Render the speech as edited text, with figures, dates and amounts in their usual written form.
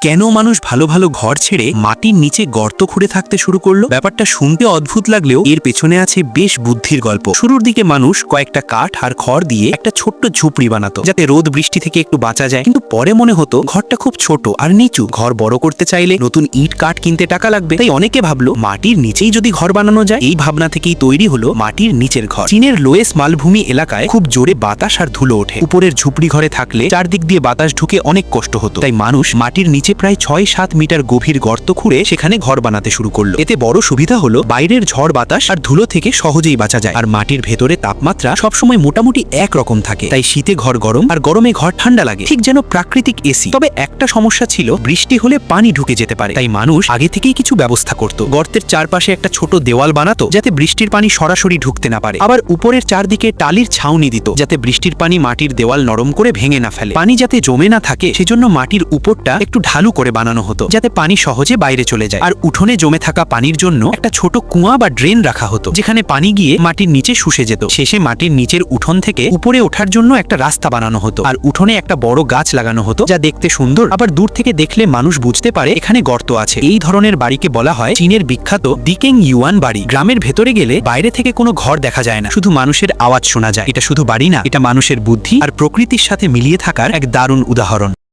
কেন মানুষ ভালো ভালো ঘর ছেড়ে মাটির নিচে গর্ত খুঁড়ে থাকতে শুরু করলো? ব্যাপারটা শুনতে অদ্ভুত লাগলেও এর পেছনে আছে বেশ বুদ্ধির গল্প। শুরুর দিকে মানুষ কয়েকটা কাঠ আর খড় দিয়ে একটা ছোট্ট ঝুপড়ি বানাতো, যাতে রোদ বৃষ্টি থেকে একটু বাঁচা যায়। কিন্তু পরে মনে হতো ঘরটা খুব ছোট আর নিচু, ঘর বড় করতে চাইলে নতুন ইট কাঠ কিনতে টাকা লাগবে। তাই অনেকে ভাবলো মাটির নিচেই যদি ঘর বানানো যায়। এই ভাবনা থেকেই তৈরি হলো মাটির নিচের ঘর। চীনের লোয়েস মালভূমি এলাকায় খুব জোরে বাতাস আর ধুলো ওঠে। উপরের ঝুপড়ি ঘরে থাকলে চারদিক দিয়ে বাতাস ঢুকে অনেক কষ্ট হতো। তাই মানুষ মাটির নিচে প্রায় ৬-৭ মিটার গভীর গর্ত খুঁড়ে সেখানে ঘর বানাতে শুরু করলো। এতে বড় সুবিধা হলো বাইরের ঝড় বাতাস আর ধুলো থেকে সহজেই বাঁচা যায়, আর মাটির ভেতরে তাপমাত্রা সবসময় মোটামুটি একরকম থাকে। তাই শীতে ঘর গরম আর গরমে ঘর ঠান্ডা লাগে, ঠিক যেন প্রাকৃতিক এসি। তবে একটা সমস্যা ছিল, বৃষ্টি হলে পানি ঢুকে যেতে পারে। তাই মানুষ আগে থেকেই কিছু ব্যবস্থা করত। গর্তের চারপাশে একটা ছোট দেওয়াল বানাতো, যাতে বৃষ্টির পানি সরাসরি ঢুকতে না পারে। আবার উপরের চারদিকে টালির ছাউনি দিত, যাতে বৃষ্টির পানি মাটির দেওয়াল নরম করে ভেঙে না ফেলে। পানি যাতে জমে না থাকে সেজন্য মাটির উপরটা একটু ঢালু করে বানানো হতো, যাতে পানি সহজে বাইরে চলে যায়। আর উঠোনে জমে থাকা পানির জন্য একটা ছোট কুয়া বা ড্রেন রাখা হতো, যেখানে পানি গিয়ে মাটির নিচে শুষে যেত। শেষে মাটির নিচের উঠোন থেকে উপরে ওঠার জন্য একটা রাস্তা বানানো হতো, আর উঠোনে একটা বড় গাছ লাগানো হতো, যা দেখতে সুন্দর, আবার দূর থেকে দেখলে মানুষ বুঝতে পারে এখানে গর্ত আছে। এই ধরনের বাড়িকে বলা হয় চীনের বিখ্যাত ডিকেং ইউয়ান বাড়ি। গ্রামের ভেতরে গেলে বাইরে থেকে কোনো ঘর দেখা যায় না, শুধু মানুষের আওয়াজ শোনা যায়। এটা শুধু বাড়ি না, এটা মানুষের বুদ্ধি আর প্রকৃতির সাথে মিলিয়ে থাকার এক দারুণ উদাহরণ।